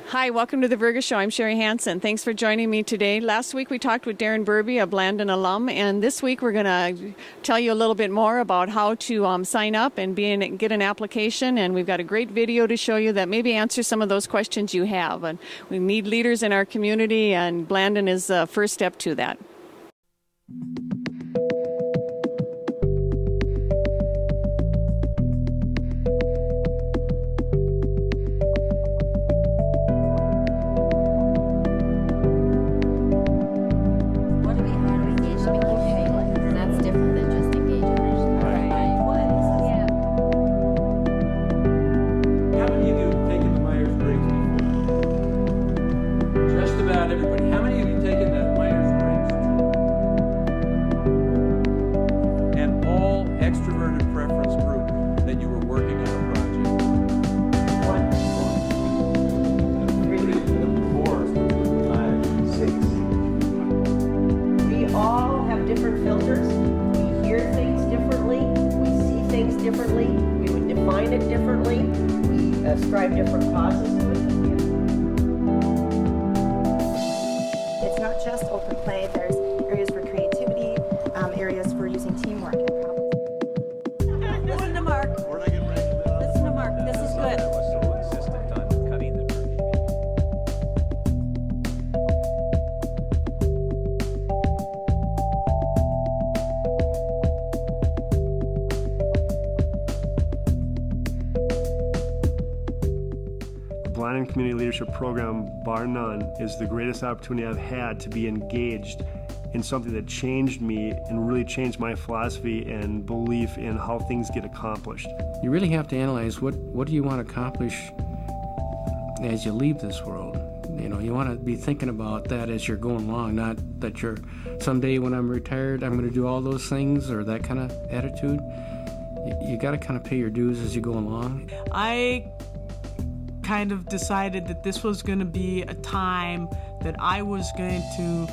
Hi, welcome to the Vergas Show. I'm Sherry Hansen. Thanks for joining me today. Last week we talked with Darren Burby, a Blandin alum, and this week we're going to tell you a little bit more about how to sign up and get an application. And we've got a great video to show you that maybe answers some of those questions you have. And we need leaders in our community, and Blandin is the first step to that. Everybody, how many of you taken that Myers-Briggs and all extroverted preference group that you were working on a project? 1, 2, 3, 4, 5, 6. We all have different filters. We hear things differently. We see things differently. We would define it differently. We ascribe different causes to it. Not just open play, there's areas for creativity, areas for using teamwork and problems. Listen to Mark. We're not getting ready for that. Listen to Mark. This is good. I was so insistent on cutting the turkey. The Blandin Community Leadership Program, bar none, is the greatest opportunity I've had to be engaged in something that changed me and really changed my philosophy and belief in how things get accomplished. You really have to analyze what do you want to accomplish as you leave this world. You know, you want to be thinking about that as you're going along, not that you're someday when I'm retired I'm going to do all those things or that kind of attitude. You got to kind of pay your dues as you go along. I kind of decided that this was going to be a time that I was going to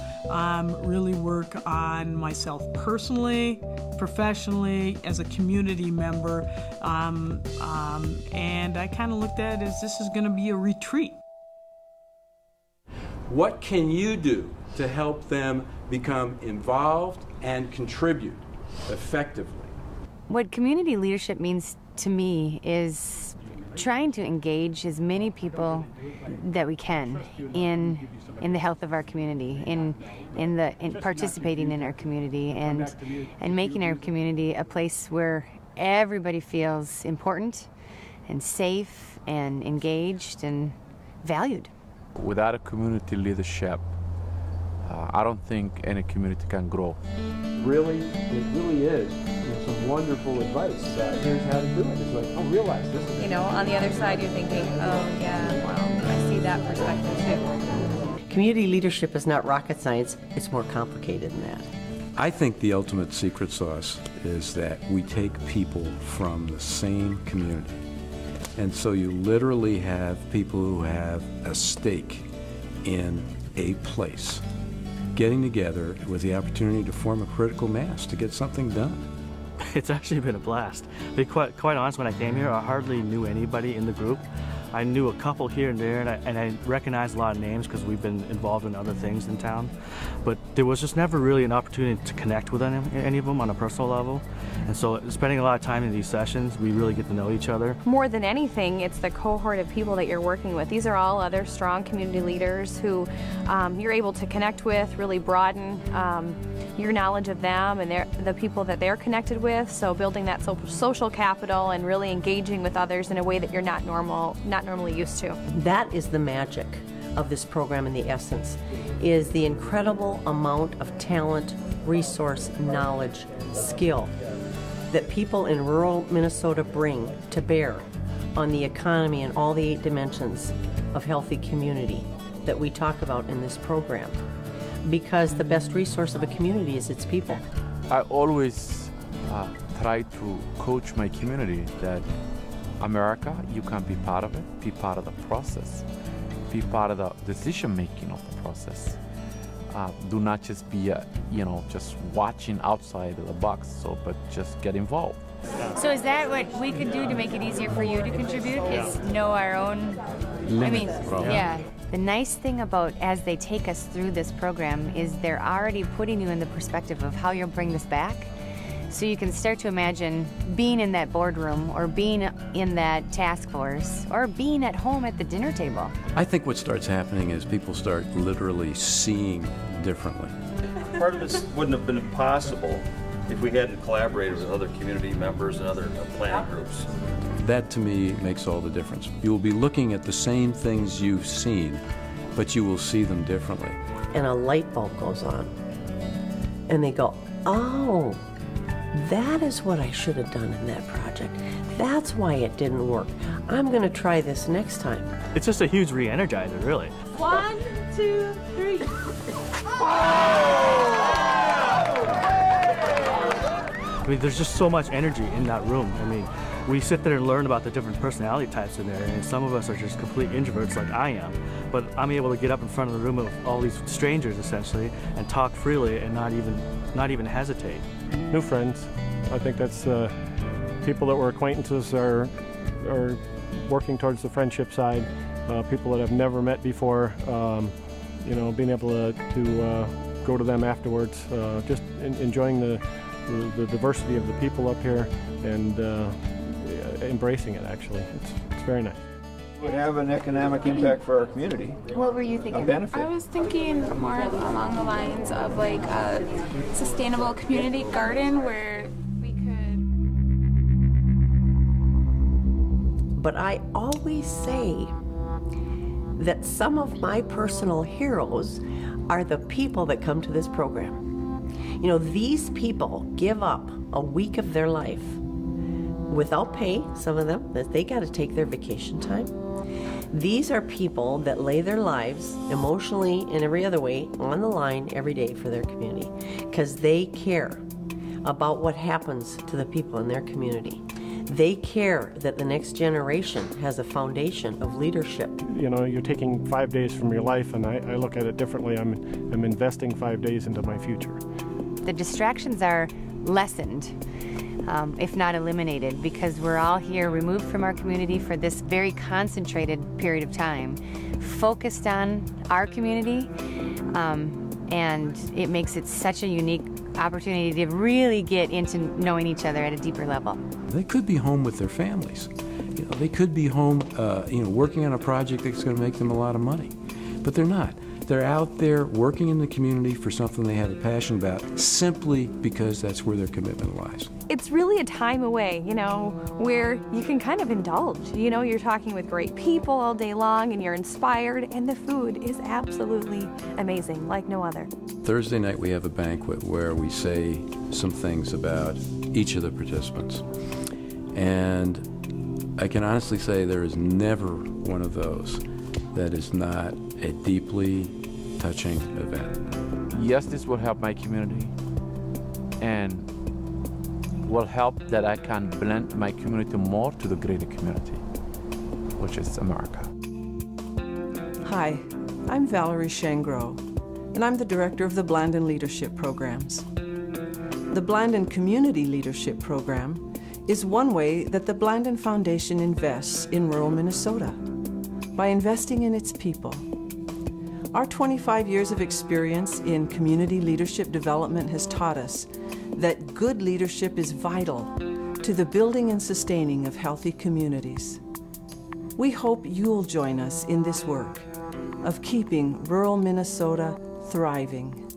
really work on myself personally, professionally, as a community member, and I kind of looked at it as this is going to be a retreat. What can you do to help them become involved and contribute effectively? What community leadership means to me is trying to engage as many people that we can in the health of our community, in participating in our community, and making our community a place where everybody feels important and safe and engaged and valued. Without a community leadership, I don't think any community can grow. Really, it really is some wonderful advice. Here's how to do it. It's like, oh, realize this. You know, on the other side, you're thinking, oh, yeah, well, I see that perspective too. Community leadership is not rocket science. It's more complicated than that. I think the ultimate secret sauce is that we take people from the same community. And so you literally have people who have a stake in a place getting together with the opportunity to form a critical mass to get something done. It's actually been a blast. To be quite honest, when I came here, I hardly knew anybody in the group. I knew a couple here and there, and I recognized a lot of names because we've been involved in other things in town. But there was just never really an opportunity to connect with any of them on a personal level. And so spending a lot of time in these sessions, we really get to know each other. More than anything, it's the cohort of people that you're working with. These are all other strong community leaders who you're able to connect with, really broaden your knowledge of them and the people that they're connected with. So building that social capital and really engaging with others in a way that you're not normally used to. That is the magic of this program, in the essence, is the incredible amount of talent, resource, knowledge, skill that people in rural Minnesota bring to bear on the economy and all the 8 dimensions of healthy community that we talk about in this program. Because the best resource of a community is its people. I always try to coach my community that America, you can be part of it, be part of the process, be part of the decision-making of the process. Do not just be, just watching outside of the box, but just get involved. So is that what we could do to make it easier for you to contribute? Is know our own limits. Yeah. The nice thing about as they take us through this program is they're already putting you in the perspective of how you'll bring this back. So you can start to imagine being in that boardroom or being in that task force or being at home at the dinner table. I think what starts happening is people start literally seeing differently. Part of this wouldn't have been possible if we hadn't collaborated with other community members and other planning groups. That to me makes all the difference. You will be looking at the same things you've seen, but you will see them differently. And a light bulb goes on. And they go, oh, that is what I should have done in that project. That's why it didn't work. I'm going to try this next time. It's just a huge re-energizer, really. 1, 2, 3. I mean, there's just so much energy in that room. I mean, we sit there and learn about the different personality types in there, and some of us are just complete introverts like I am, but I'm able to get up in front of the room with all these strangers, essentially, and talk freely and not even hesitate. New friends. I think that's people that were acquaintances are working towards the friendship side. People that I've never met before, you know, being able to go to them afterwards, just enjoying the diversity of the people up here and embracing it, actually. It's very nice. It would have an economic impact for our community. What were you thinking? A benefit. I was thinking more along the lines of like a sustainable community garden where we could... But I always say that some of my personal heroes are the people that come to this program. You know, these people give up a week of their life without pay, some of them, that they got to take their vacation time. These are people that lay their lives emotionally and every other way on the line every day for their community because they care about what happens to the people in their community. They care that the next generation has a foundation of leadership. You know, you're taking 5 days from your life, and I look at it differently. I'm investing 5 days into my future. The distractions are lessened, if not eliminated, because we're all here removed from our community for this very concentrated period of time, focused on our community, and it makes it such a unique opportunity to really get into knowing each other at a deeper level. They could be home with their families. You know, they could be home, working on a project that's going to make them a lot of money, but they're not. They're out there working in the community for something they have a passion about simply because that's where their commitment lies. It's really a time away, you know, where you can kind of indulge. You know, you're talking with great people all day long and you're inspired, and the food is absolutely amazing, like no other. Thursday night we have a banquet where we say some things about each of the participants. And I can honestly say there is never one of those that is not a deeply touching event. Yes, this will help my community and will help that I can blend my community more to the greater community, which is America. Hi, I'm Valerie Shangro, and I'm the director of the Blandin Leadership Programs. The Blandin Community Leadership Program is one way that the Blandin Foundation invests in rural Minnesota by investing in its people. Our 25 years of experience in community leadership development has taught us that good leadership is vital to the building and sustaining of healthy communities. We hope you'll join us in this work of keeping rural Minnesota thriving.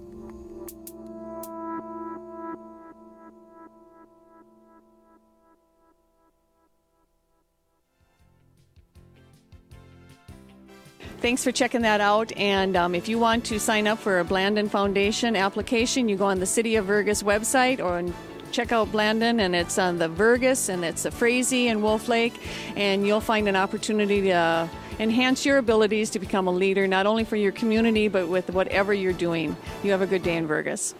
Thanks for checking that out. And if you want to sign up for a Blandin Foundation application, you go on the City of Vergas website or check out Blandin, and it's on the Vergas, and it's a Frazee and Wolf Lake, and you'll find an opportunity to enhance your abilities to become a leader, not only for your community, but with whatever you're doing. You have a good day in Vergas.